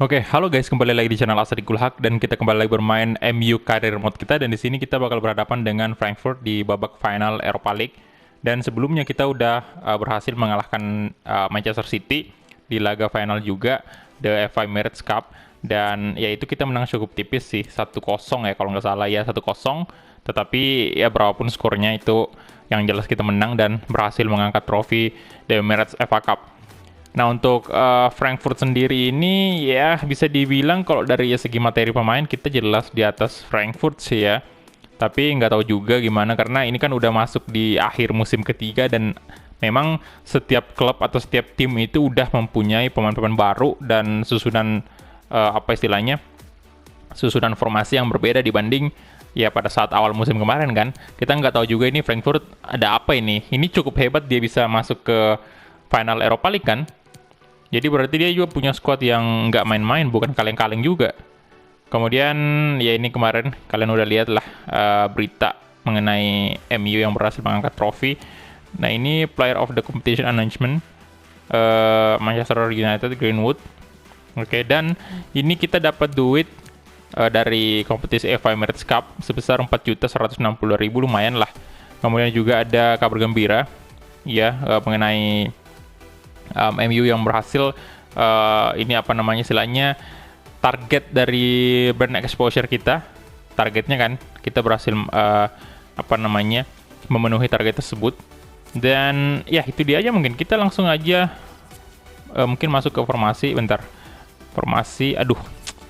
Oke, halo guys, kembali lagi di channel Asadikul Haq dan kita kembali lagi bermain MU Career Mode kita dan di sini kita bakal berhadapan dengan Frankfurt di babak final Europa League. Dan sebelumnya kita udah berhasil mengalahkan Manchester City di laga final juga The FA Emirates Cup dan ya itu kita menang cukup tipis sih 1-0 ya kalau nggak salah ya 1-0. Tetapi ya berapapun skornya itu yang jelas kita menang dan berhasil mengangkat trofi The Emirates FA Cup. Nah untuk Frankfurt sendiri ini ya bisa dibilang kalau dari segi materi pemain kita jelas di atas Frankfurt sih ya. Tapi nggak tahu juga gimana karena ini kan udah masuk di akhir musim ketiga dan memang setiap klub atau setiap tim itu udah mempunyai pemain-pemain baru dan susunan apa istilahnya susunan formasi yang berbeda dibanding ya pada saat awal musim kemarin kan. Kita nggak tahu juga ini Frankfurt ada apa ini. Ini cukup hebat dia bisa masuk ke final Europa League kan. Jadi berarti dia juga punya squad yang nggak main-main, bukan kaleng-kaleng juga. Kemudian ya ini kemarin kalian udah lihat lah berita mengenai MU yang berhasil mengangkat trofi. Nah ini Player of the Competition Announcement Manchester United Greenwood. Oke, dan ini kita dapat duit dari kompetisi FA Emirates Cup sebesar 4.160.000, lumayan lah. Kemudian juga ada kabar gembira ya mengenai MU yang berhasil ini apa namanya istilahnya target dari brand exposure kita, targetnya kan kita berhasil apa namanya memenuhi target tersebut. Dan ya itu dia aja, mungkin kita langsung aja mungkin masuk ke formasi. Bentar, formasi, aduh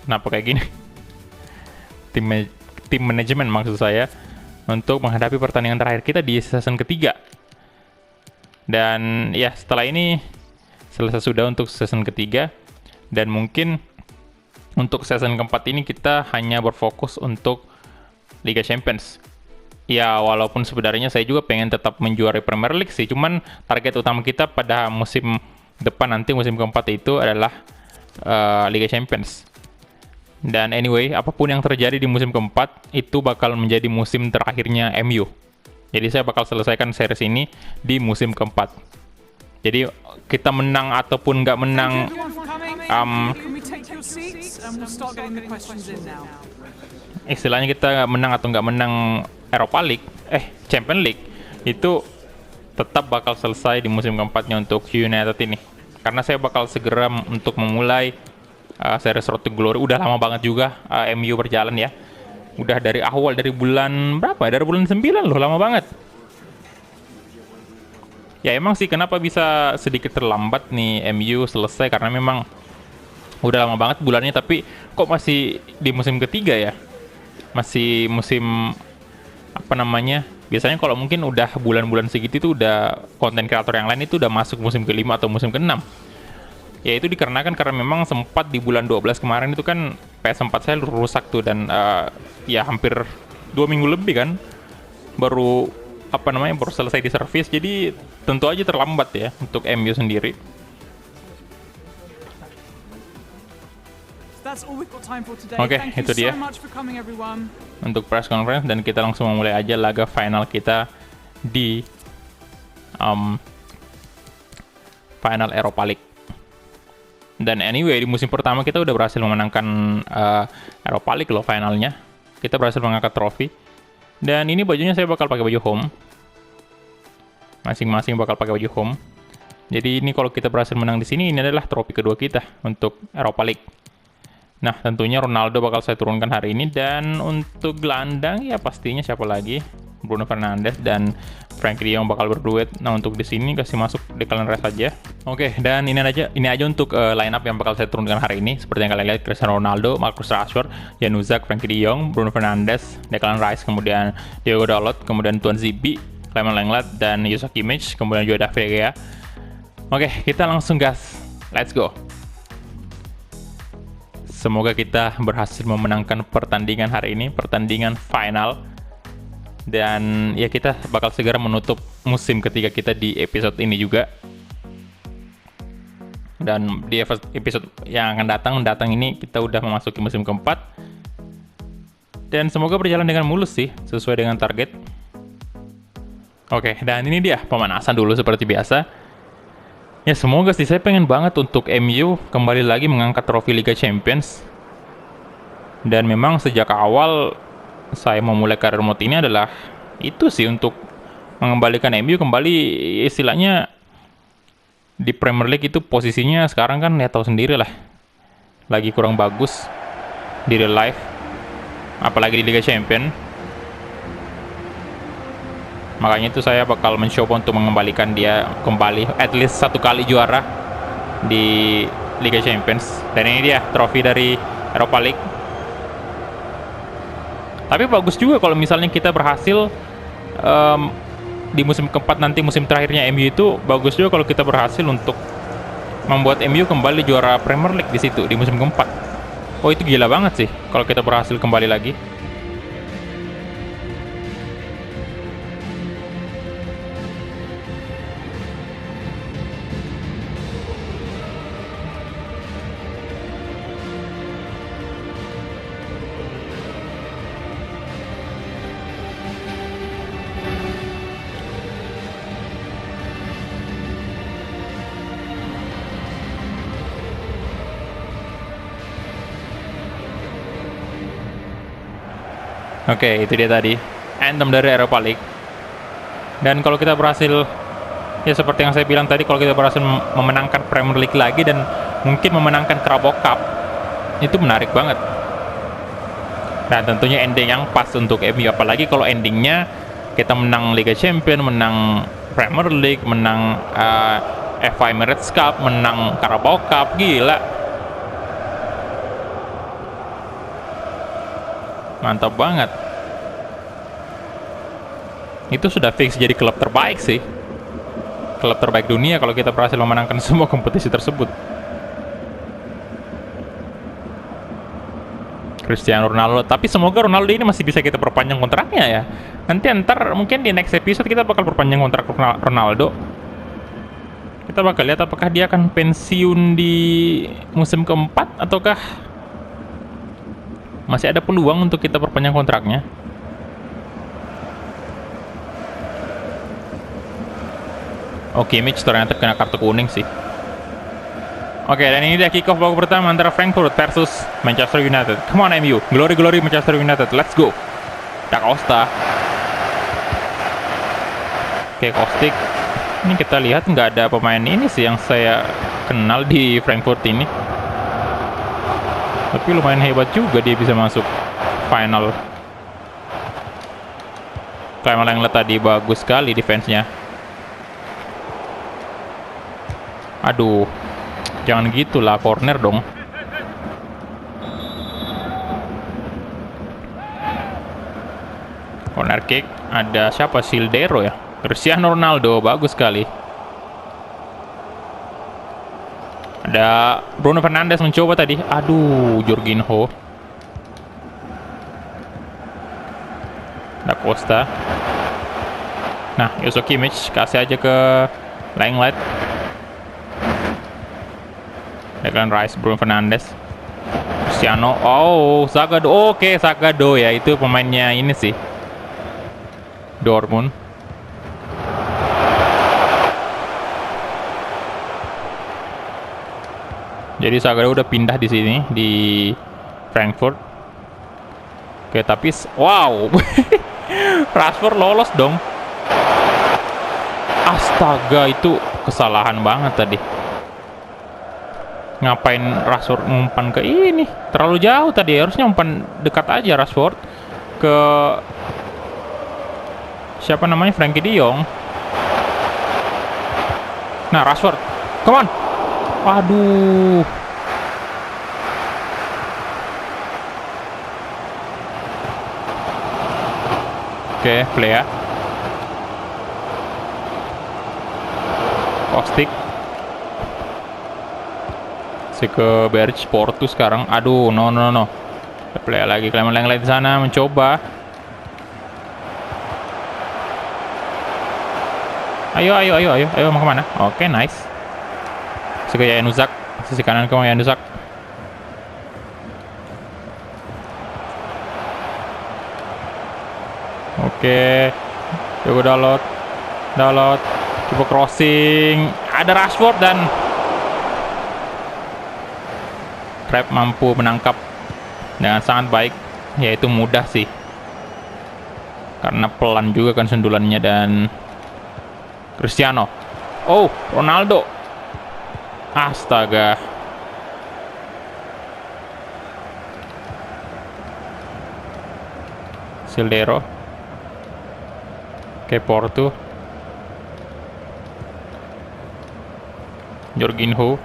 kenapa kayak gini. tim manajemen maksud saya untuk menghadapi pertandingan terakhir kita di season ketiga. Dan ya setelah ini selesai sudah untuk season ketiga dan mungkin untuk season keempat ini kita hanya berfokus untuk Liga Champions. Ya walaupun sebenarnya saya juga pengen tetap menjuarai Premier League sih, cuman target utama kita pada musim depan nanti musim keempat itu adalah Liga Champions. Dan anyway, apapun yang terjadi di musim keempat itu bakal menjadi musim terakhirnya MU. Jadi saya bakal selesaikan series ini di musim keempat. Jadi kita menang ataupun nggak menang, istilahnya kita menang atau nggak menang Europa League, Champions League, itu tetap bakal selesai di musim keempatnya untuk United ini. Karena saya bakal segera untuk memulai series Road to Glory. Udah lama banget juga MU berjalan ya. Udah dari awal, dari bulan berapa? Dari bulan 9 loh, lama banget. Ya emang sih kenapa bisa sedikit terlambat nih MU selesai, karena memang udah lama banget bulannya, tapi kok masih di musim ketiga ya? Masih musim apa namanya? Biasanya kalau mungkin udah bulan-bulan segitu itu udah konten kreator yang lain itu udah masuk musim kelima atau musim keenam. Ya itu dikarenakan karena memang sempat di bulan 12 kemarin itu kan PS4 saya rusak tuh dan ya hampir 2 minggu lebih kan baru apa namanya baru selesai di servis, jadi tentu aja terlambat ya untuk MU sendiri. Oke, itu dia untuk press conference dan kita langsung memulai aja laga final kita di final Europa League. Dan anyway di musim pertama kita udah berhasil memenangkan Europa League loh finalnya. Kita berhasil mengangkat trofi. Dan ini bajunya saya bakal pakai baju home. Masing-masing bakal pakai baju home. Jadi ini kalau kita berhasil menang di sini, ini adalah trofi kedua kita untuk Europa League. Nah, tentunya Ronaldo bakal saya turunkan hari ini, dan untuk gelandang ya pastinya siapa lagi? Bruno Fernandes dan Frenkie de Jong bakal berduet. Nah, untuk di sini kasih masuk Declan Rice saja. Oke, dan ini aja untuk line up yang bakal saya turunkan hari ini. Seperti yang kalian lihat, Cristiano Ronaldo, Marcus Rashford, Jan Uzak, Frenkie de Jong, Bruno Fernandes, Declan Rice, kemudian Diogo Dalot, kemudian Tuan Zibi, Clement Lenglet, dan Yusuf Kimmich, kemudian juga David De Gea. Oke, kita langsung gas. Let's go. Semoga kita berhasil memenangkan pertandingan hari ini, pertandingan final. Dan ya kita bakal segera menutup musim ketiga kita di episode ini juga. Dan di episode yang akan datang ini kita udah memasuki musim keempat. Dan semoga berjalan dengan mulus sih, sesuai dengan target. Oke, dan ini dia pemanasan dulu seperti biasa. Ya semoga sih, saya pengen banget untuk MU kembali lagi mengangkat trofi Liga Champions. Dan memang sejak awal saya memulai karir mode ini adalah itu sih, untuk mengembalikan MU kembali, istilahnya di Premier League itu posisinya sekarang kan ya tahu sendiri lah, lagi kurang bagus di real life, apalagi di Liga Champions. Makanya itu saya bakal mencoba untuk mengembalikan dia kembali, at least satu kali juara di Liga Champions. Dan ini dia trofi dari Europa League. Tapi bagus juga kalau misalnya kita berhasil di musim keempat nanti, musim terakhirnya MU itu bagus juga kalau kita berhasil untuk membuat MU kembali juara Premier League di situ di musim keempat. Oh itu gila banget sih kalau kita berhasil kembali lagi. Oke, itu dia tadi anthem dari Europa League. Dan kalau kita berhasil, ya seperti yang saya bilang tadi, kalau kita berhasil memenangkan Premier League lagi dan mungkin memenangkan Carabao Cup, itu menarik banget. Dan tentunya ending yang pas untuk MU, apalagi kalau endingnya kita menang Liga Champions, menang Premier League, menang FA Emirates Cup, menang Carabao Cup, gila. Mantap banget. Itu sudah fix jadi klub terbaik sih. Klub terbaik dunia kalau kita berhasil memenangkan semua kompetisi tersebut. Cristiano Ronaldo. Tapi semoga Ronaldo ini masih bisa kita perpanjang kontraknya ya. Nanti antar mungkin di next episode kita bakal perpanjang kontrak Ronaldo. Kita bakal lihat apakah dia akan pensiun di musim keempat ataukah masih ada peluang untuk kita perpanjang kontraknya. Oke, Mitch ternyata kena kartu kuning sih. Oke, dan ini dia kick off babak pertama antara Frankfurt versus Manchester United. Come on MU, glory Manchester United, let's go. Da Costa. Oke, Kostic. Ini kita lihat nggak ada pemain ini sih yang saya kenal di Frankfurt ini. Tapi lumayan hebat juga dia bisa masuk final. Kayak yang lihat tadi bagus sekali defense-nya. Aduh, jangan gitulah, corner dong. Corner kick, ada siapa? Sildero ya? Cristiano Ronaldo, bagus sekali. Ada Bruno Fernandes mencoba tadi. Aduh, Jorginho. Da Costa. Nah, Joshua Kimmich kasih aja ke Lenglet. Declan Rice, Bruno Fernandes, Cristiano. Oh, Sagado. Oke, Sagado ya, itu pemainnya ini sih, Dortmund. Jadi Sagado udah pindah di sini di Frankfurt. Oke, tapi wow, Rashford lolos dong. Astaga, itu kesalahan banget tadi. Ngapain Rashford ngumpan ke ini? Terlalu jauh tadi, harusnya umpan dekat aja Rashford ke siapa namanya, Frankie De Jong. Nah, Rashford, come on. Waduh. Oke, play ya. Kostic ke Berge Porto sekarang. Aduh, no. Play lagi, Clement Lenglet di sana mencoba. Ayo, mau kemana? Oke, nice. Ke Januzaj, sisi kanan ke Januzaj. Oke, Diogo Dalot, coba crossing. Ada Rashford dan Krep mampu menangkap dengan sangat baik. Ya itu mudah sih, karena pelan juga kan sundulannya. Dan Cristiano, oh Ronaldo, astaga. Sildero, ke Porto, Jorginho.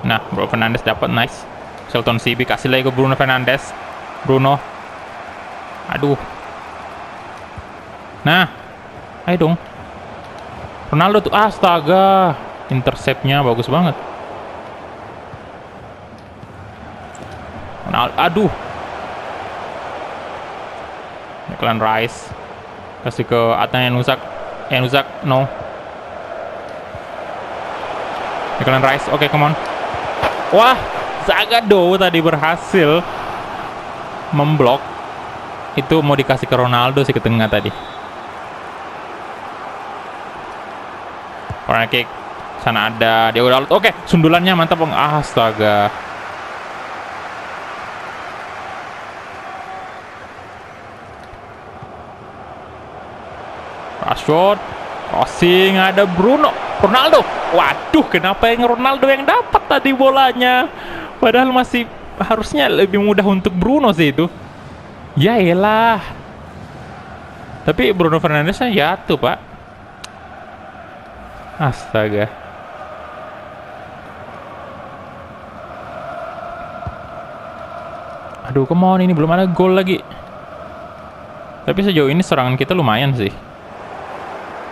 Nah, Bruno Fernandes dapat, nice. Shelton CB kasih lagi ke Bruno Fernandes. Bruno, aduh. Nah, ayo dong. Ronaldo tuh, astaga. Interceptnya bagus banget. Ronaldo, aduh. Declan Rice kasih ke Atan Yanusak. No. Declan Rice, oke, come on. Wah, Zagadou tadi berhasil memblok. Itu mau dikasih ke Ronaldo sih, ke tengah tadi. Corner kick. Sana ada Diego Dalot. Oke, sundulannya mantap, Bang. Astaga. Rashford, crossing, ada Bruno, Ronaldo. Waduh, kenapa yang Ronaldo yang dapat tadi bolanya? Padahal masih harusnya lebih mudah untuk Bruno sih itu. Ya elah. Tapi Bruno Fernandesnya jatuh, Pak. Astaga. Aduh, come on, ini belum ada gol lagi. Tapi sejauh ini serangan kita lumayan sih.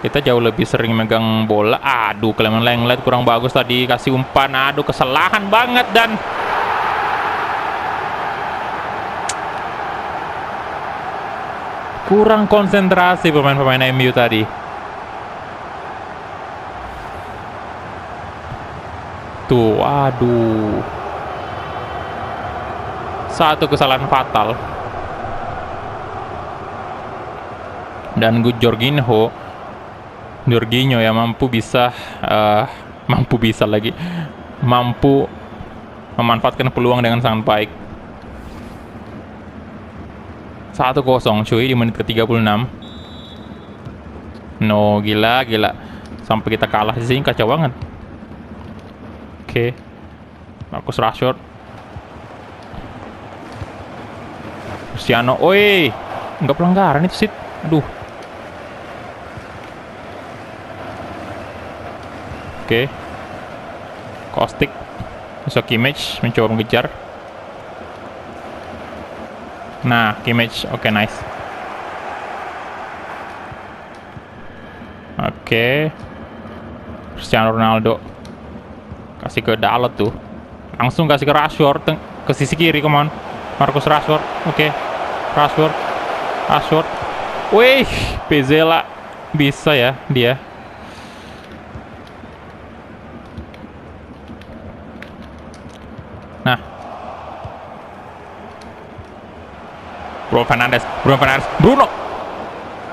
Kita jauh lebih sering megang bola. Aduh, Clement Lenglet kurang bagus tadi. Kasih umpan. Aduh, kesalahan banget. Dan kurang konsentrasi pemain-pemain MU tadi. Tuh, aduh. Satu kesalahan fatal. Dan Jorginho ya mampu memanfaatkan peluang dengan sangat baik. 1-0 cuy di menit ke-36. No, gila. Sampai kita kalah di sini kacau banget. Oke. Marcus Rashford. Cristiano, oi. Enggak pelanggaran itu sih. Aduh. Oke. Kostik. Besok Kimmich mencoba mengejar. Nah, Kimmich, oke, nice. Oke. Cristiano Ronaldo. Kasih ke Dalot tuh. Langsung kasih ke Rashford ke sisi kiri, come on. Marcus Rashford. Oke. Rashford. Wih, Pezela bisa ya dia. Nah. Bruno Fernandes. Bruno.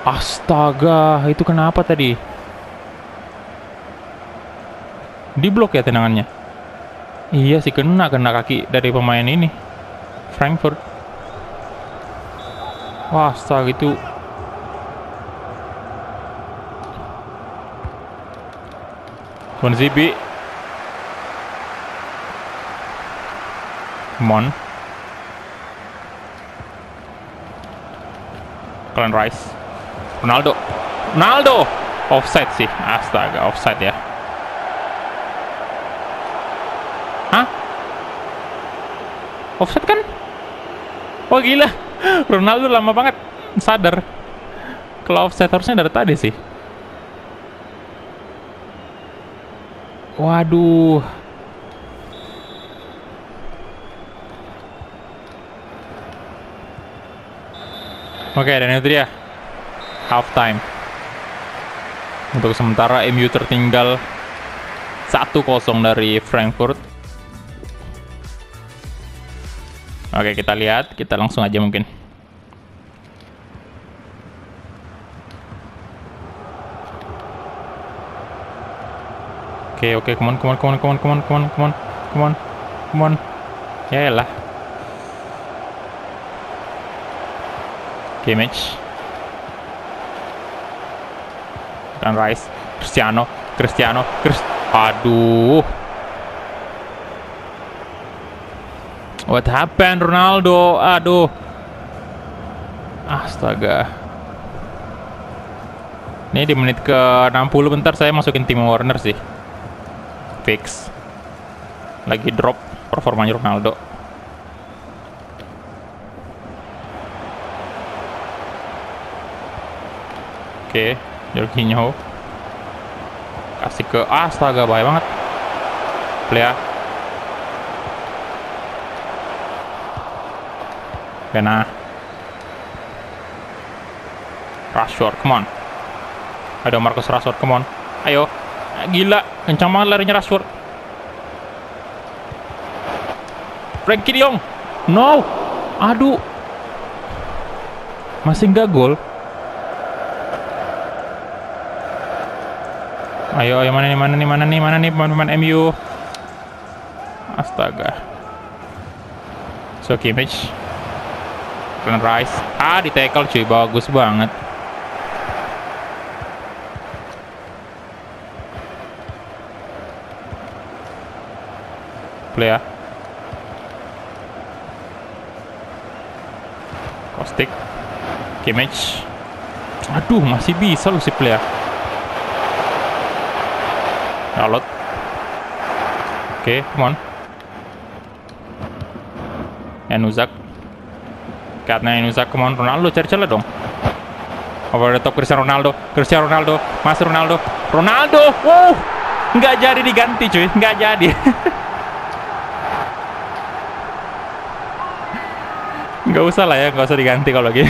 Astaga, itu kenapa tadi? Diblok ya tendangannya. Iya sih, kena kaki dari pemain ini Frankfurt. Wah, astaga, itu Bonzibi. Mon. Declan Rice. Ronaldo. Offside sih. Astaga, offside ya. Hah? Offside kan? Oh gila. Ronaldo lama banget sadar. Kalau offside harusnya dari tadi sih. Waduh. Oke, dan itu dia half time. Untuk sementara MU tertinggal 1-0 dari Frankfurt. Oke, kita lihat, kita langsung aja mungkin. Oke, come on, come on, come on, come on, come on, come on, come on, come on, come on. Ya lah. Kimmich. Dan Rice. Cristiano. Aduh. What happened, Ronaldo? Aduh. Astaga. Ini di menit ke 60 bentar saya masukin Timo Werner sih. Fix. Lagi drop performanya Ronaldo. Oke, Jorginho. Kasih ke astaga, bahaya banget. Plea. Bena. Rashford, come on. Ada Marcus Rashford, come on. Ayo. Gila, kencang banget larinya Rashford. Frenkie de Jong. No. Aduh. Masih nggak gol. Ayo, mana nih pemain MU. Astaga. So Kimmich. Glenn Rice. Di tackle cuy, bagus banget. Plea. Kostik. Kimmich. Aduh, masih bisa lu si Plea. Dalot. Oke, come on. Januzak. Katanya Januzak, come on. Ronaldo cari celah dong. Over the top Cristiano Ronaldo. Mas Ronaldo. Nggak jadi diganti cuy, nggak jadi. Nggak usah lah ya, nggak usah diganti kalau gini.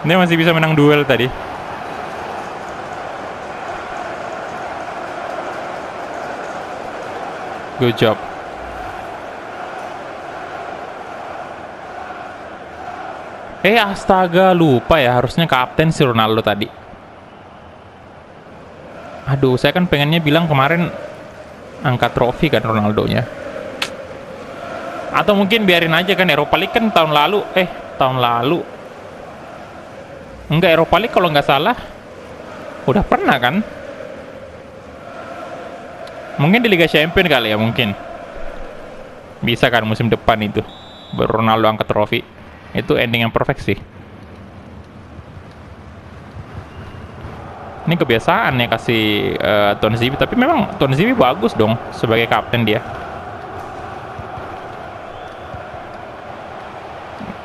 Ini masih bisa menang duel tadi. Good job. Astaga, lupa ya, harusnya kapten si Ronaldo tadi. Aduh, saya kan pengennya bilang kemarin angkat trofi kan Ronaldonya. Atau mungkin biarin aja kan, Europa League kan tahun lalu. Enggak, Europa League kalau nggak salah udah pernah kan. Mungkin di Liga Champions kali ya, mungkin. Bisa kan musim depan itu. Baru Ronaldo angkat trofi. Itu ending yang perfect sih. Ini kebiasaan ya kasih Tonzibi. Tapi memang Tonzibi bagus dong sebagai kapten dia.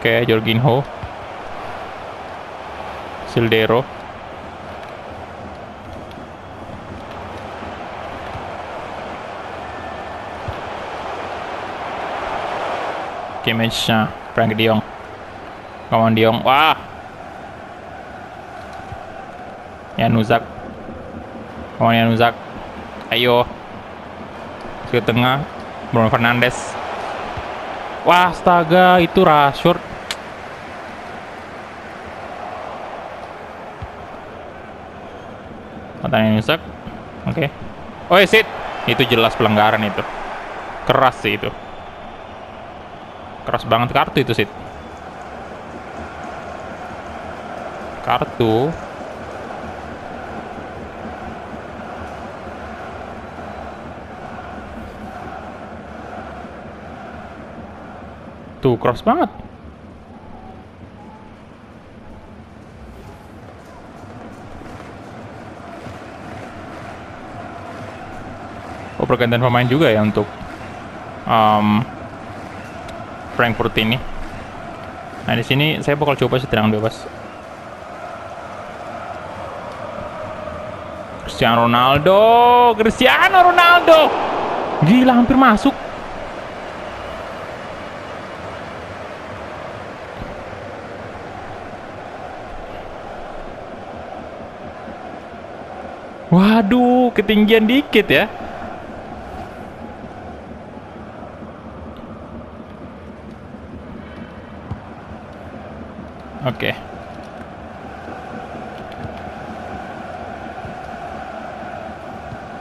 Oke, Jorginho. Sildero. Kimmich, Frenkie de Jong. Kawan de Jong. Wah. Januzak. Kawan Januzak. Ayo. Ke tengah. Bruno Fernandes. Wah, astaga, itu Rashford. Matanya Januzak. Oke. Oh, sit. Itu jelas pelanggaran itu. Keras sih itu. Keras banget, kartu itu sih. Kartu. Tuh, cross banget. Oh, pergantian pemain juga ya untuk Frankfurt ini. Nah, di sini saya bakal coba sih tendangan bebas. Cristiano Ronaldo. Gila, hampir masuk. Waduh, ketinggian dikit ya. Oke.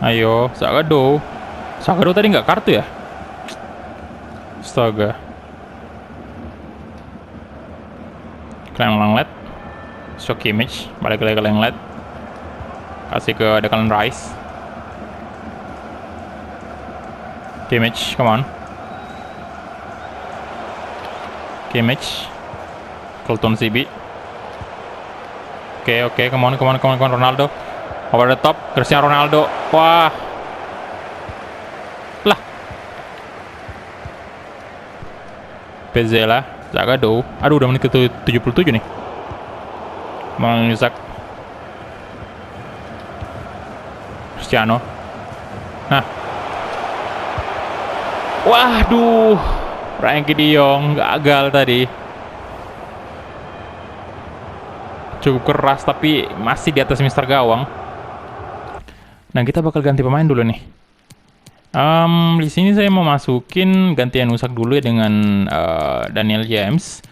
Ayo, Sagado. Sagado tadi nggak kartu ya? Astaga. Langlet. Shock image. Balik lagi ke Langlet. Kasih ke Declan Rice. Kimmich, come on. Kimmich. Colton CB. Oke, come on, Ronaldo. Over the top, Cristiano Ronaldo. Wah. Lah. Pezzella, Zagadou. Aduh, udah menit ke 77 nih. Mang Isak. Cristiano. Nah. Waduh. Frenkie de Jong gagal tadi. Cukup keras tapi masih di atas Mister Gawang. Nah, kita bakal ganti pemain dulu nih. Di sini saya mau masukin gantian Usak dulu ya dengan Daniel James.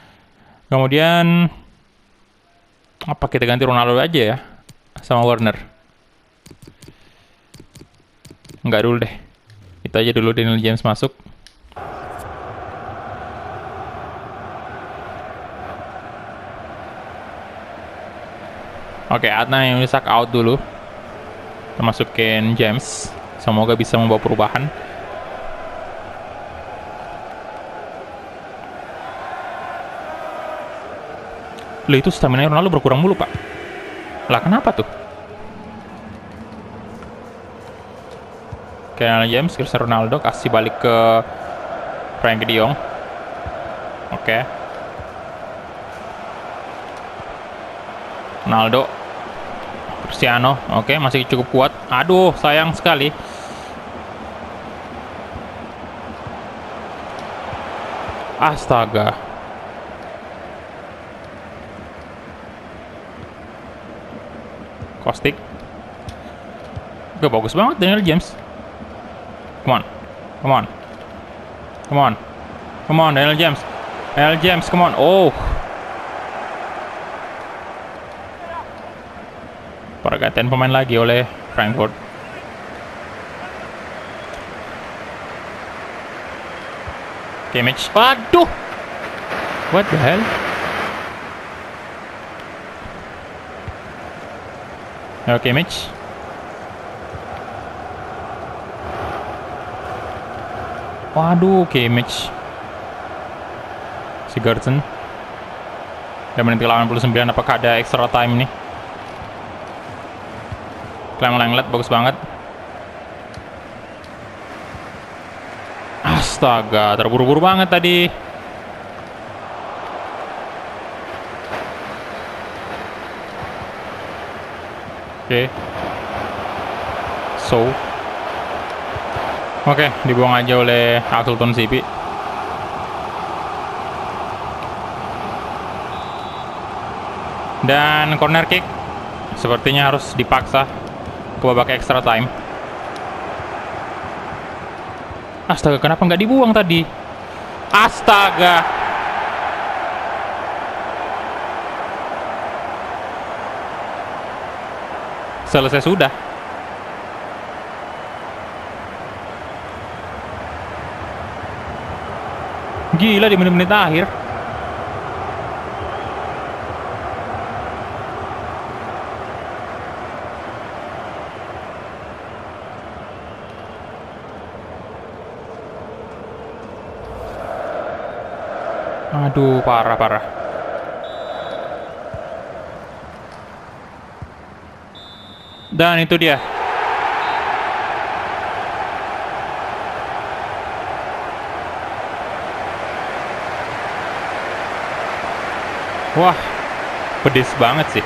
Kemudian apa kita ganti Ronaldo aja ya sama Werner? Enggak dulu deh. Itu aja dulu, Daniel James masuk. Oke, Adnan Usak out dulu. Kita masukin James. Semoga bisa membawa perubahan. Loh, itu stamina Ronaldo berkurang mulu, Pak. Lah, kenapa tuh? Oke, James, Cristiano Ronaldo kasih balik ke Frenkie de Jong. Oke. Ronaldo. Cristiano, oke, masih cukup kuat. Aduh, sayang sekali. Astaga. Kostik. Oke, bagus banget Daniel James. Come on, Daniel James. Come on. Oh. Pergantian pemain lagi oleh Frankfurt. Kimmich. Waduh. What the hell? Ayo Kimmich. Waduh, Kimmich. Sigurdsson. Dan menit ke-89, apakah ada extra time nih? Langlet bagus banget. Astaga, terburu-buru banget tadi. Oke. Oke, dibuang aja oleh Axelton CP. Dan corner kick sepertinya harus dipaksa ke babak extra time. Astaga, kenapa nggak dibuang tadi? Astaga. Selesai sudah. Gila, di menit-menit akhir. Aduh, parah. Dan itu dia. Wah, pedes banget sih.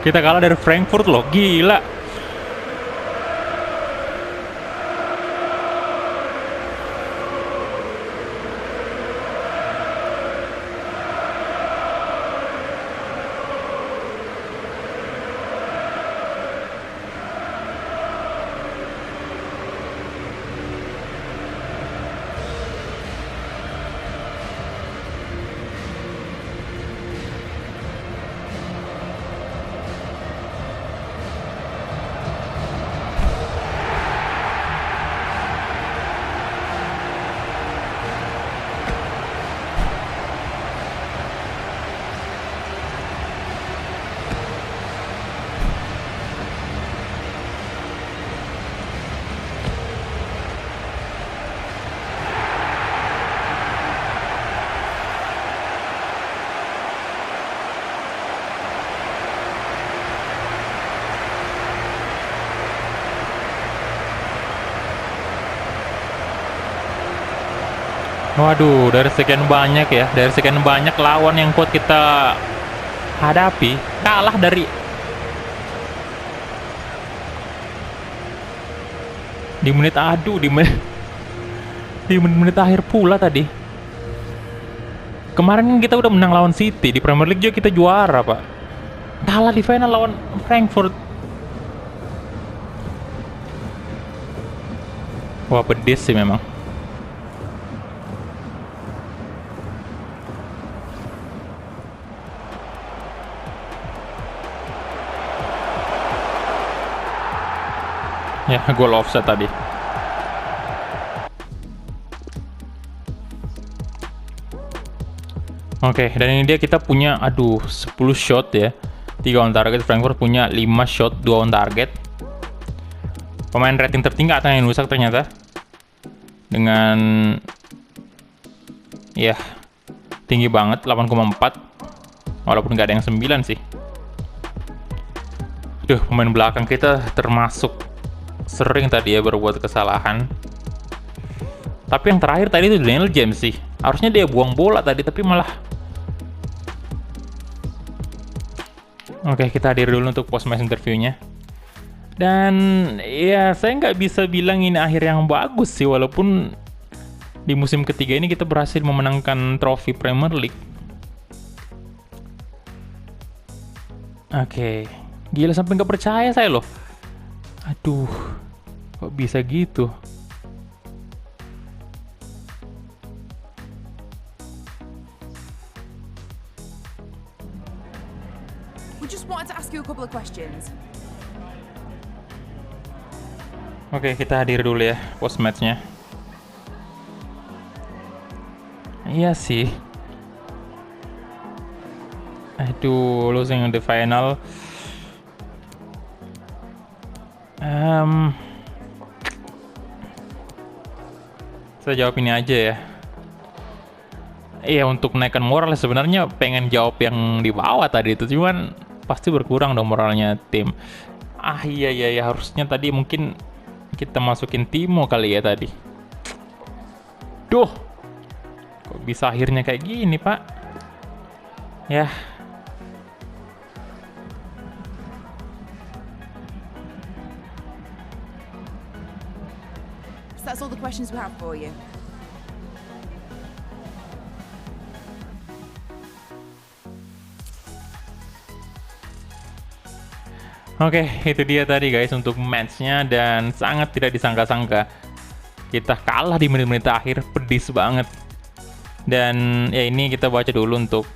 Kita kalah dari Frankfurt loh, gila. Waduh, dari sekian banyak ya, dari sekian banyak lawan yang kuat kita hadapi, kalah dari di menit adu di menit akhir pula tadi. Kemarin kan kita udah menang lawan City di Premier League juga kita juara, Pak. Kalah di final lawan Frankfurt. Wah, pedis sih memang. Ya, gol offset tadi. Oke, dan ini dia kita punya, aduh, 10 shot ya. 3 on target, Frankfurt punya 5 shot, 2 on target. Pemain rating tertinggi Atang yang rusak ternyata. Dengan, ya, tinggi banget, 8,4. Walaupun nggak ada yang 9 sih. Duh, pemain belakang kita termasuk sering tadi ya berbuat kesalahan. Tapi yang terakhir tadi itu Daniel James sih. Harusnya dia buang bola tadi, tapi malah. Oke, kita hadir dulu untuk post-match interviewnya. Dan ya, saya nggak bisa bilang ini akhir yang bagus sih, walaupun di musim ketiga ini kita berhasil memenangkan trofi Premier League. Oke, gila sampai nggak percaya saya loh. Aduh, kok bisa gitu? We just wanted to ask you a couple of questions. Oke, kita hadir dulu ya post matchnya. Iya sih. Aduh, losing in the final. Saya jawab ini aja ya. Iya, untuk menaikkan moral sebenarnya pengen jawab yang di bawah tadi itu, cuman pasti berkurang dong moralnya tim. Iya, harusnya tadi mungkin kita masukin Timo kali ya tadi. Duh, kok bisa akhirnya kayak gini, Pak? Ya. So that's all the questions we have for you. Oke, itu dia tadi guys untuk matchnya, dan sangat tidak disangka-sangka kita kalah di menit-menit akhir, pedis banget. Dan ya ini kita baca dulu untuk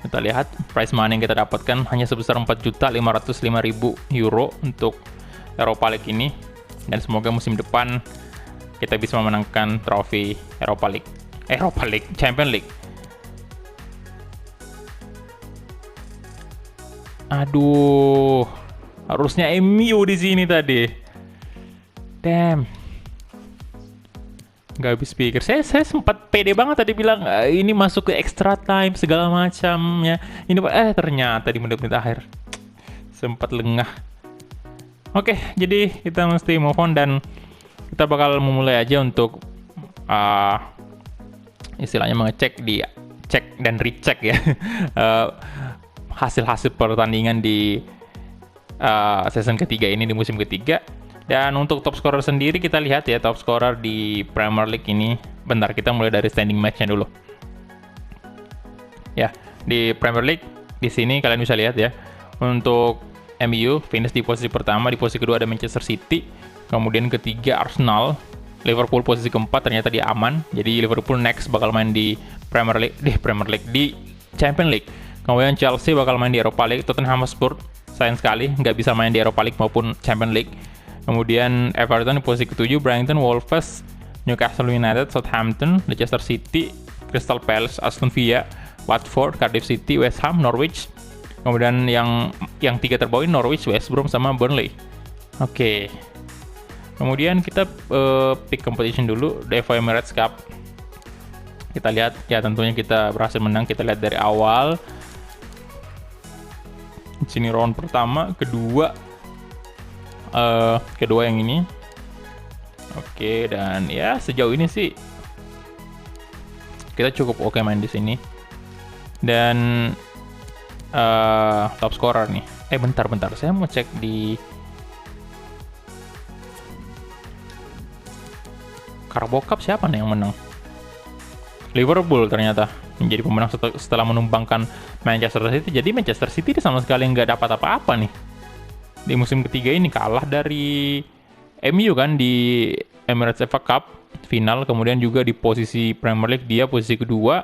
kita lihat prize money yang kita dapatkan hanya sebesar 4.505.000 euro untuk Europa League ini, dan semoga musim depan kita bisa memenangkan trofi Europa League, Champions League. Aduh, harusnya MU di sini tadi. Damn. Gak habis pikir. Saya sempat pede banget tadi bilang ini masuk ke extra time segala macam ya. Ini ternyata di menit-menit akhir sempat lengah. Oke, jadi kita mesti move on dan kita bakal memulai aja untuk istilahnya mengecek cek dan recheck ya. Hasil-hasil pertandingan di season ketiga ini, di musim ketiga. Dan untuk top scorer sendiri kita lihat ya, top scorer di Premier League ini. Bentar, kita mulai dari standing match-nya dulu. Ya, di Premier League di sini kalian bisa lihat ya. Untuk MU finish di posisi pertama, di posisi kedua ada Manchester City, kemudian ketiga Arsenal, Liverpool posisi keempat ternyata dia aman. Jadi Liverpool next bakal main di di Champions League. Kemudian Chelsea bakal main di Europa League, Tottenham Hotspur sayang sekali nggak bisa main di Europa League maupun Champions League. Kemudian Everton di posisi ketujuh, Brighton, Wolves, Newcastle United, Southampton, Leicester City, Crystal Palace, Aston Villa, Watford, Cardiff City, West Ham, Norwich. Kemudian yang tiga terbawah Norwich, West Brom sama Burnley. Oke. Kemudian kita pick competition dulu, the FA Emirates Cup. Kita lihat ya, tentunya kita berhasil menang. Kita lihat dari awal. Sini round pertama, kedua yang ini. Oke, dan ya sejauh ini sih kita cukup oke main di sini. Dan top scorer nih. Bentar, saya mau cek di Carabao Cup siapa nih yang menang? Liverpool ternyata menjadi pemenang setelah menumbangkan Manchester City. Jadi Manchester City sama sekali nggak dapat apa-apa nih. Di musim ketiga ini kalah dari MU kan di Emirates FA Cup final, kemudian juga di posisi Premier League dia posisi kedua.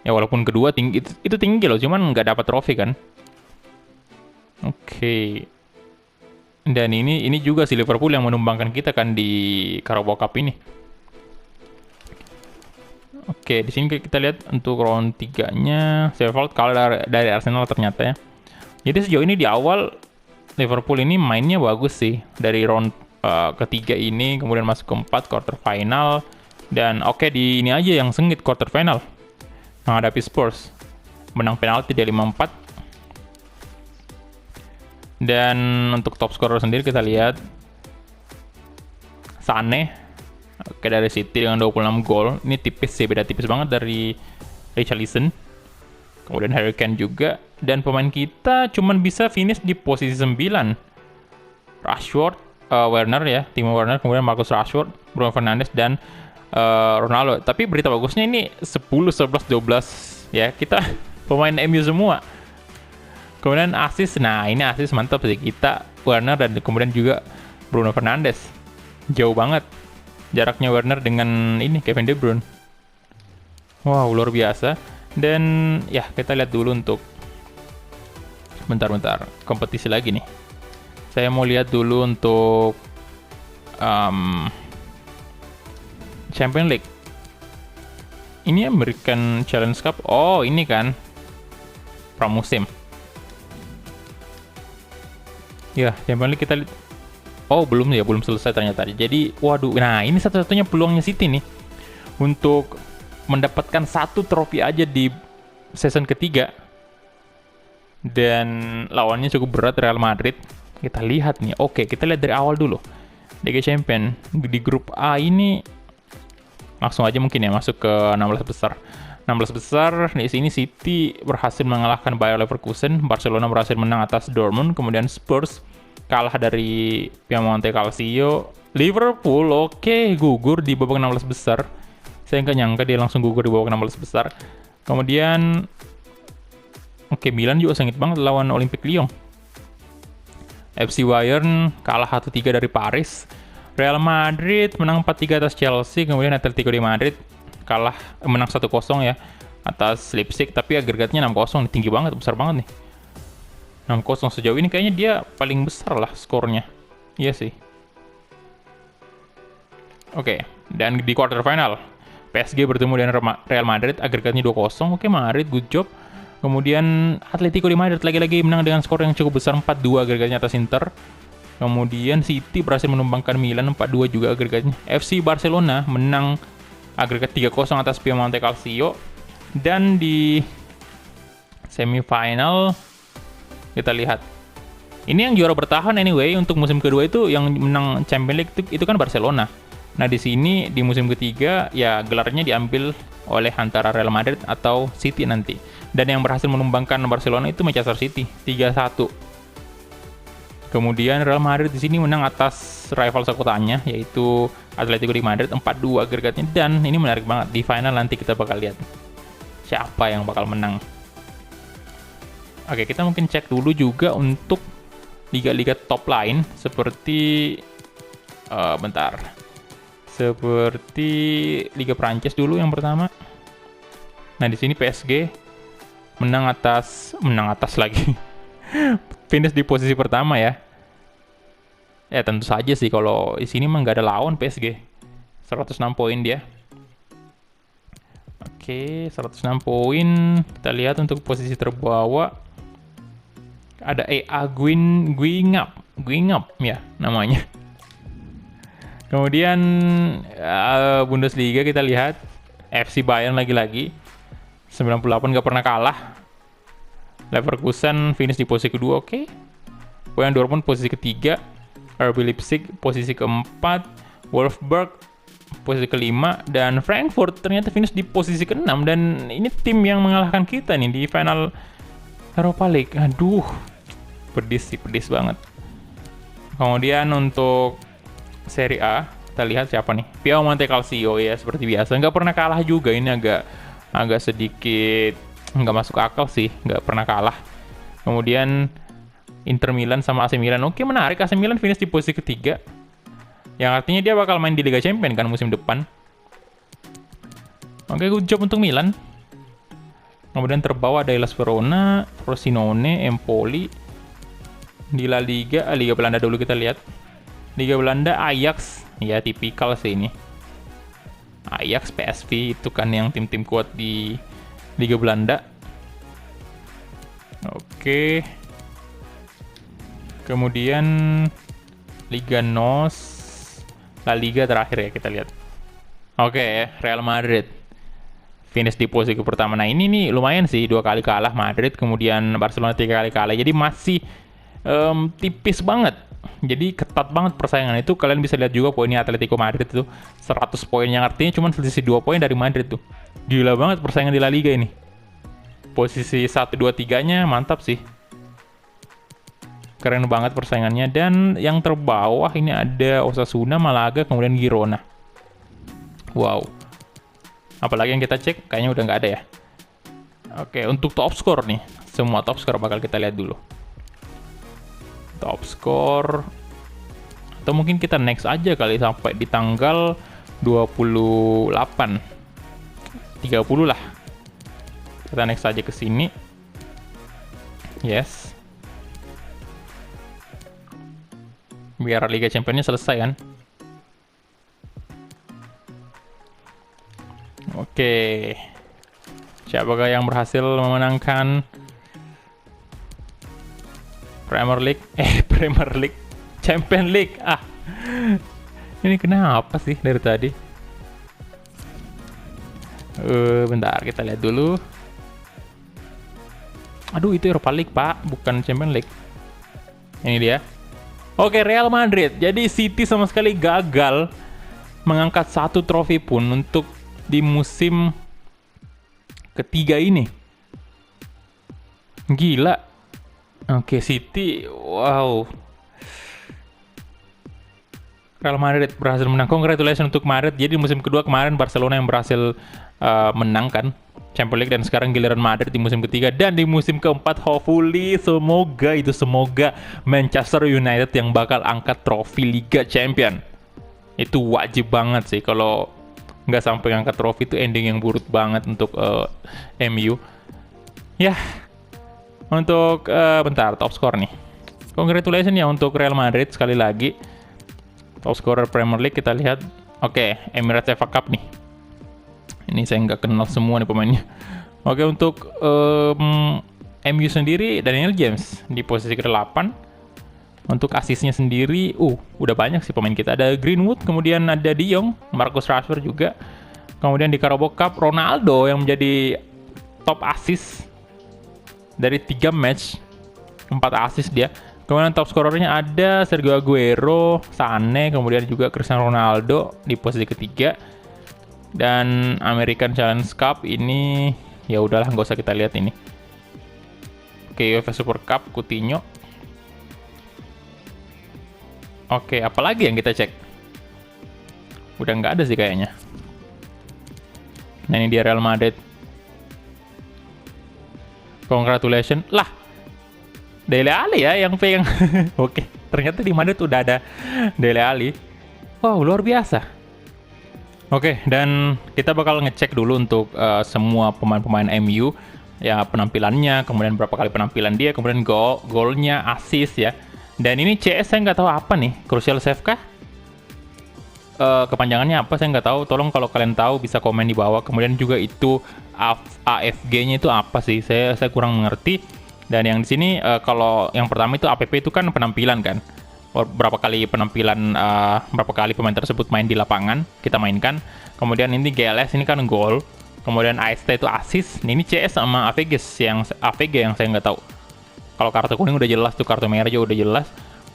Ya walaupun kedua tinggi itu tinggi loh, cuman nggak dapat trofi kan. Oke. Dan ini juga si Liverpool yang menumbangkan kita kan di Carabao Cup ini. Oke, di sini kita lihat untuk round 3-nya Sheffield kalah dari Arsenal ternyata ya. Jadi sejauh ini di awal Liverpool ini mainnya bagus sih dari round ketiga ini, kemudian masuk ke 4 quarter final, dan oke di ini aja yang sengit quarter final menghadapi Spurs, menang penalti di 5-4. Dan untuk top scorer sendiri kita lihat Sané dari City dengan 26 gol. Ini tipis sih, beda tipis banget dari Richarlison. Kemudian Harry Kane juga. Dan pemain kita cuman bisa finish di posisi 9. Rashford, Werner ya, Timo Werner, kemudian Marcus Rashford, Bruno Fernandes, dan Ronaldo. Tapi berita bagusnya ini 10, 11, 12 ya, kita pemain MU semua. Kemudian assist, nah ini assist mantap sih kita, Werner dan kemudian juga Bruno Fernandes. Jauh banget jaraknya Werner dengan ini Kevin De Bruyne. Wow, luar biasa. Dan ya kita lihat dulu untuk bentar kompetisi lagi nih. Saya mau lihat dulu untuk Champions League. Ini American Challenge Cup. Oh, ini kan pramusim. Ya, Champions League kita lihat. Oh, belum selesai ternyata. Jadi, waduh. Nah, ini satu-satunya peluangnya City nih untuk mendapatkan 1 trofi aja di season ketiga. Dan lawannya cukup berat, Real Madrid. Kita lihat nih. Oke, kita lihat dari awal dulu. Liga Champions di grup A ini langsung aja mungkin ya masuk ke 16 besar. 16 besar di sini City berhasil mengalahkan Bayer Leverkusen, Barcelona berhasil menang atas Dortmund, kemudian Spurs kalah dari Piemonte Calcio, Liverpool gugur di babak 16 besar. Saya nggak nyangka dia langsung gugur di babak 16 besar. Kemudian Milan juga sengit banget lawan Olympique Lyon. FC Bayern kalah 1-3 dari Paris. Real Madrid menang 4-3 atas Chelsea, kemudian Atletico de Madrid menang 1-0 ya atas Leipzig, tapi agregatnya 6-0, tinggi banget, besar banget nih. 6-0 sejauh ini kayaknya dia paling besar lah skornya. Iya sih. Oke, dan di quarter final PSG bertemu dengan Real Madrid, agregatnya 2-0. Madrid good job. Kemudian Atletico de Madrid lagi-lagi menang dengan skor yang cukup besar, 4-2 agregatnya atas Inter. Kemudian City berhasil menumbangkan Milan 4-2 juga agregatnya. FC Barcelona menang agregat 3-0 atas Piemonte Calcio. Dan di semifinal kita lihat. Ini yang juara bertahan anyway untuk musim kedua itu yang menang Champions League itu kan Barcelona. Nah, di sini di musim ketiga ya gelarnya diambil oleh antara Real Madrid atau City nanti. Dan yang berhasil menumbangkan Barcelona itu Manchester City 3-1. Kemudian Real Madrid di sini menang atas rival sekotanya yaitu Atletico de Madrid 4-2 agregatnya, dan ini menarik banget di final nanti kita bakal lihat siapa yang bakal menang. Oke, kita mungkin cek dulu juga untuk liga-liga top lain seperti seperti Liga Prancis dulu yang pertama. Nah, di sini PSG menang atas lagi. Finish di posisi pertama ya. Ya tentu saja sih kalau di sini mah nggak ada lawan PSG. 106 poin dia. Oke, 106 poin. Kita lihat untuk posisi terbawah ada Guingamp ya namanya. Kemudian Bundesliga kita lihat FC Bayern lagi-lagi 98 nggak pernah kalah. Leverkusen finish di posisi kedua, Bayern Dortmund posisi ketiga, RB Leipzig posisi keempat, Wolfsburg posisi kelima, dan Frankfurt ternyata finish di posisi keenam. Dan ini tim yang mengalahkan kita nih di final Europa League. Aduh, pedis sih, pedis banget. Kemudian untuk Serie A, kita lihat siapa nih? Piemonte Calcio ya, seperti biasa. Nggak pernah kalah juga, ini agak sedikit nggak masuk akal sih, nggak pernah kalah. Kemudian Inter Milan sama AC Milan. Oke, menarik, AC Milan finish di posisi ketiga, yang artinya dia bakal main di Liga Champions kan musim depan. Oke, good job untuk Milan. Kemudian terbawah ada Hellas Verona, Frosinone, Empoli. Di La Liga, Liga Belanda dulu kita lihat. Liga Belanda Ajax, ya tipikal sih ini. Ajax, PSV itu kan yang tim-tim kuat di Liga Belanda. Oke. Kemudian Liga NOS, La Liga terakhir ya kita lihat. Oke, Real Madrid finish di posisi pertama. Nah ini nih lumayan sih, 2 kali kalah Madrid, kemudian Barcelona 3 kali kalah. Jadi masih tipis banget. Jadi ketat banget persaingan itu. Kalian bisa lihat juga poinnya Atletico Madrid itu 100 poin, yang artinya cuma selisih 2 poin dari Madrid tuh. Gila banget persaingan di La Liga ini. Posisi 1, 2, 3-nya mantap sih. Keren banget persaingannya. Dan yang terbawah ini ada Osasuna, Malaga, kemudian Girona. Wow. Apalagi yang kita cek, kayaknya udah nggak ada ya. Oke, untuk top score nih. Semua top score bakal kita lihat dulu. Top score. Atau mungkin kita next aja kali sampai di tanggal 28. 30 lah. Kita next aja ke sini. Yes. Biar Liga Champions-nya selesai kan. Oke. Siapakah yang berhasil memenangkan Premier League? Premier League. Champions League. Ini kenapa sih dari tadi? Bentar, kita lihat dulu. Aduh, itu Europa League, Pak. Bukan Champions League. Ini dia. Oke, Real Madrid. Jadi City sama sekali gagal mengangkat 1 trofi pun untuk di musim ketiga ini. Gila. Oke, City. Wow. Real Madrid berhasil menang. Congratulations untuk Madrid. Jadi musim kedua kemarin Barcelona yang berhasil menang kan Champions League, dan sekarang giliran Madrid di musim ketiga. Dan di musim keempat, hopefully, semoga Manchester United yang bakal angkat trofi Liga Champion. Itu wajib banget sih. Kalau nggak sampai angkat trofi itu ending yang buruk banget untuk MU. Ya, untuk bentar, top score nih. Congratulations ya untuk Real Madrid sekali lagi. Top scorer Premier League kita lihat. Oke, Emirates FA Cup nih. Ini saya nggak kenal semua nih pemainnya. Oke, untuk MU sendiri, Daniel James di posisi ke-8. Untuk asisnya sendiri, udah banyak sih pemain kita. Ada Greenwood, kemudian ada De Jong, Marcus Rashford juga. Kemudian di Carabao Cup, Ronaldo yang menjadi top asis dari 3 match, 4 asis dia. Kemudian top scorernya ada Sergio Aguero, Sané, kemudian juga Cristiano Ronaldo di posisi ketiga. Dan American Challenge Cup ini ya udahlah, nggak usah kita lihat ini. Oke, UEFA Super Cup, Coutinho. Oke, apalagi yang kita cek? Udah nggak ada sih kayaknya. Nah, ini dia Real Madrid. Congratulations. Lah, Dele Alli ya yang pegang. Oke, ternyata di Madrid udah ada Dele Alli. Wow, luar biasa. Oke, dan kita bakal ngecek dulu untuk semua pemain-pemain MU. Ya, penampilannya, kemudian berapa kali penampilan dia, kemudian golnya, assist ya. Dan ini CS saya nggak tahu apa nih, crucial save kah? Kepanjangannya apa saya nggak tahu. Tolong kalau kalian tahu bisa komen di bawah. Kemudian juga itu AFG-nya itu apa sih? Saya kurang mengerti. Dan yang di sini kalau yang pertama itu APP itu kan penampilan kan. Berapa kali penampilan, berapa kali pemain tersebut main di lapangan kita mainkan. Kemudian ini GLS ini kan gol. Kemudian AST itu assist. Ini CS sama AVG yang saya nggak tahu. Kalau kartu kuning udah jelas tuh, kartu merah juga udah jelas.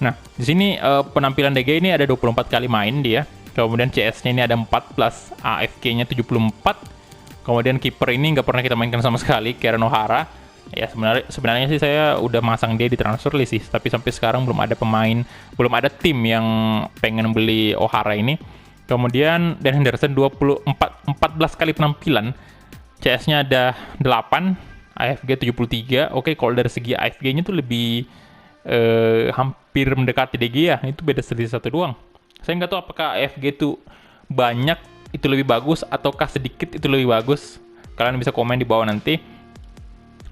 Nah, di sini penampilan DG ini ada 24 kali main dia. Kemudian CS-nya ini ada 14, AFK-nya 74. Kemudian kiper ini nggak pernah kita mainkan sama sekali, Karen O'Hara. Ya sebenarnya sih saya udah masang dia di transfer list sih, tapi sampai sekarang belum ada tim yang pengen beli O'Hara ini. Kemudian Dan Henderson 14 kali penampilan, CS-nya ada 8, AFG 73. Oke, kalau dari segi AFG-nya tuh lebih hampir mendekati De Gea, itu beda selisih 1 doang. Saya nggak tahu apakah AFG itu banyak itu lebih bagus ataukah sedikit itu lebih bagus. Kalian bisa komen di bawah nanti.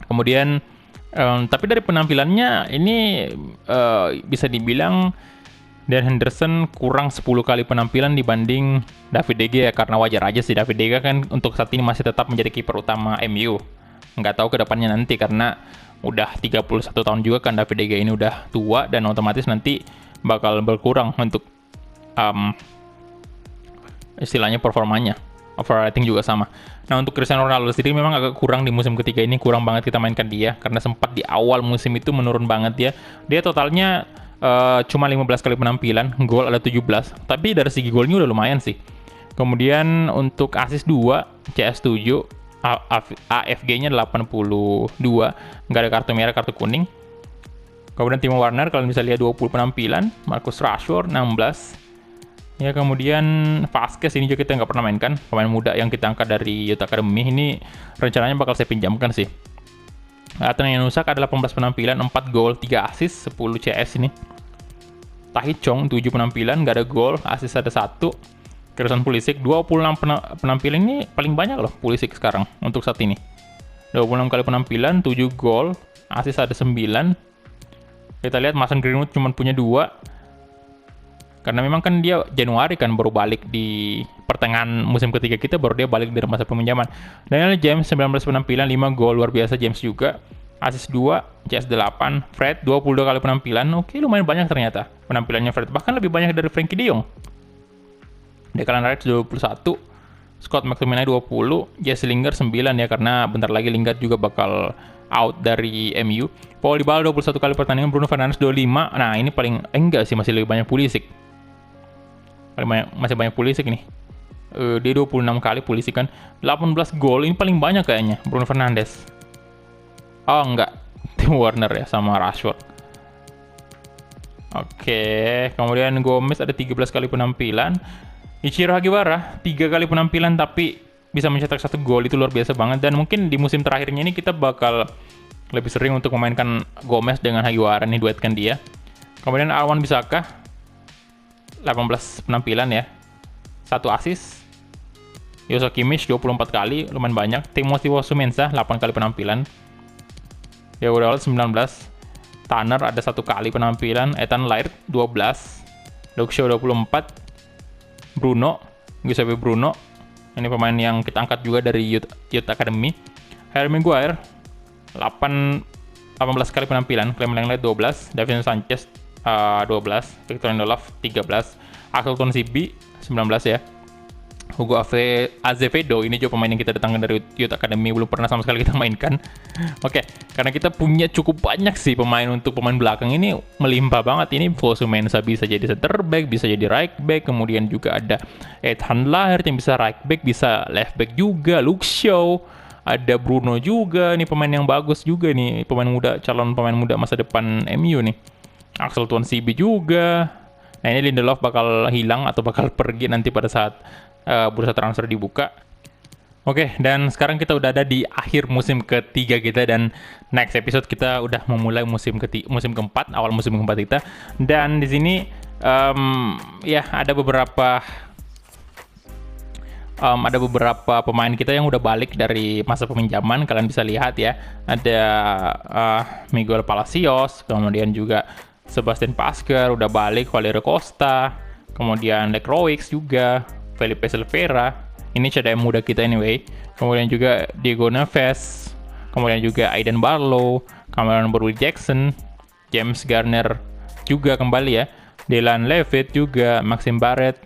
Kemudian tapi dari penampilannya ini bisa dibilang Dan Henderson kurang 10 kali penampilan dibanding David De Gea, karena wajar aja sih, David De Gea kan untuk saat ini masih tetap menjadi kiper utama MU. Nggak tahu kedepannya nanti, karena udah 31 tahun juga kan David De Gea ini, udah tua dan otomatis nanti bakal berkurang untuk istilahnya performanya. Overrating juga sama. Nah, untuk Cristiano Ronaldo sendiri memang agak kurang di musim ketiga ini, kurang banget kita mainkan dia karena sempat di awal musim itu menurun banget dia. Dia totalnya cuma 15 kali penampilan, gol ada 17. Tapi dari segi golnya udah lumayan sih. Kemudian untuk assist 2, CS 7, AFG-nya 82, nggak ada kartu merah, kartu kuning. Kemudian Timo Werner kalian bisa lihat 20 penampilan, Marcus Rashford 16. Ya, kemudian Vasquez ini juga kita nggak pernah mainkan, pemain muda yang kita angkat dari Youth Academy. Ini rencananya bakal saya pinjamkan sih. Atena Nusak ada 18 penampilan, 4 gol, 3 assist, 10 CS ini. Tahi Chong 7 penampilan, nggak ada gol, assist ada 1. Christian Pulisic 26 penampilan, ini paling banyak loh Pulisic sekarang untuk saat ini. 26 kali penampilan, 7 gol, assist ada 9. Kita lihat Mason Greenwood cuma punya 2. Karena memang kan dia Januari kan baru balik di pertengahan musim ketiga kita, baru dia balik dari masa peminjaman. Daniel James 19 penampilan, 5 gol, luar biasa James juga. Assist 2, CS 8, Fred 22 kali penampilan. Oke, lumayan banyak ternyata penampilannya Fred. Bahkan lebih banyak dari Frankie De Jong. Declan Rice 21, Scott McTominay 20, Jesse Lingard 9 ya, karena bentar lagi Lingard juga bakal out dari MU. Paul Dybala 21 kali pertandingan, Bruno Fernandes 25. Nah, ini paling enggak sih, masih lebih banyak Pulisic. Masih banyak Pulisic nih. Dia 26 kali Pulisic kan. 18 gol, ini paling banyak kayaknya Bruno Fernandes. Oh enggak, Timo Werner ya sama Rashford. Oke, kemudian Gomez ada 13 kali penampilan. Ichiro Hagiwara 3 kali penampilan tapi bisa mencetak 1 gol, itu luar biasa banget. Dan mungkin di musim terakhirnya ini kita bakal lebih sering untuk memainkan Gomez dengan Hagiwara nih, duetkan dia. Kemudian Alwan Bisaka 18 penampilan ya, 1 assist. Joshua Kimmich 24 kali, lumayan banyak. Timothy Fosu-Mensah 8 kali penampilan. Diego Dalot 19. Tanner ada 1 kali penampilan. Ethan Laird 12. Luke Shaw 24. Bruno, Giuseppe Bruno. Ini pemain yang kita angkat juga dari Youth Academy. Harry Maguire 18 kali penampilan. Clement Lenglet 12. Davinson Sanchez 12, Victor Lindelof 13, Axelton Sibi 19 ya. Hugo Azevedo ini juga pemain yang kita datangkan dari Youth Academy, belum pernah sama sekali kita mainkan. Oke, karena kita punya cukup banyak sih pemain untuk pemain belakang ini, melimpah banget. Ini Fosu-Mensah bisa jadi center back, bisa jadi right back, kemudian juga ada Ethan Laird yang bisa right back, bisa left back juga, Luke Shaw, ada Bruno juga, ini pemain yang bagus juga nih, pemain muda, calon pemain muda masa depan MU nih. Axel Tuanzebe juga. Nah, ini Lindelof bakal hilang atau bakal pergi nanti pada saat bursa transfer dibuka. Oke, dan sekarang kita udah ada di akhir musim ketiga kita, dan next episode kita udah memulai musim keempat, awal musim keempat kita. Dan di sini ya ada beberapa pemain kita yang udah balik dari masa peminjaman. Kalian bisa lihat ya, ada Miguel Palacios, kemudian juga Sebastian Pasker udah balik, Valerio Costa, kemudian Lek Roix juga, Felipe Silveira, ini CDM muda kita anyway, kemudian juga Diego Neves, kemudian juga Aiden Barlow, Cameron Burwell-Jackson, James Garner juga kembali ya, Dylan Levitt juga, Maxim Barrett.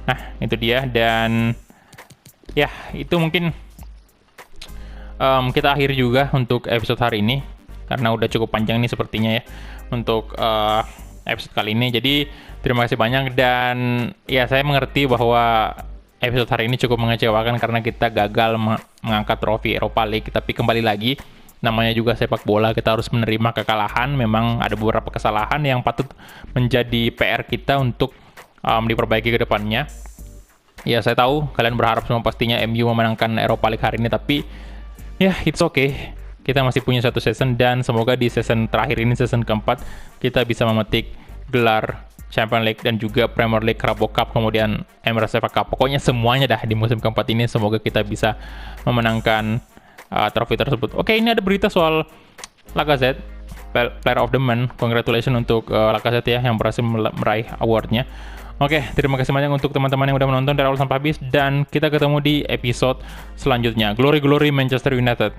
Nah, itu dia. Dan ya, itu mungkin kita akhiri juga untuk episode hari ini, karena udah cukup panjang nih sepertinya ya untuk episode kali ini. Jadi terima kasih banyak, dan ya saya mengerti bahwa episode hari ini cukup mengecewakan karena kita gagal mengangkat trofi Europa League. Tapi kembali lagi, namanya juga sepak bola, kita harus menerima kekalahan. Memang ada beberapa kesalahan yang patut menjadi PR kita untuk diperbaiki ke depannya. Ya, saya tahu kalian berharap semua pastinya MU memenangkan Europa League hari ini, tapi ya, it's okay. Kita masih punya satu season, dan semoga di season terakhir ini, season keempat, kita bisa memetik gelar Champions League dan juga Premier League, Carabao Cup, kemudian Emirates FA Cup. Pokoknya semuanya dah di musim keempat ini, semoga kita bisa memenangkan trofi tersebut. Oke, ini ada berita soal Lacazette, Player of the Month. Congratulations untuk Lacazette ya, yang berhasil meraih awardnya. Oke, terima kasih banyak untuk teman-teman yang udah menonton dari awal sampai habis, dan kita ketemu di episode selanjutnya. Glory Glory Manchester United.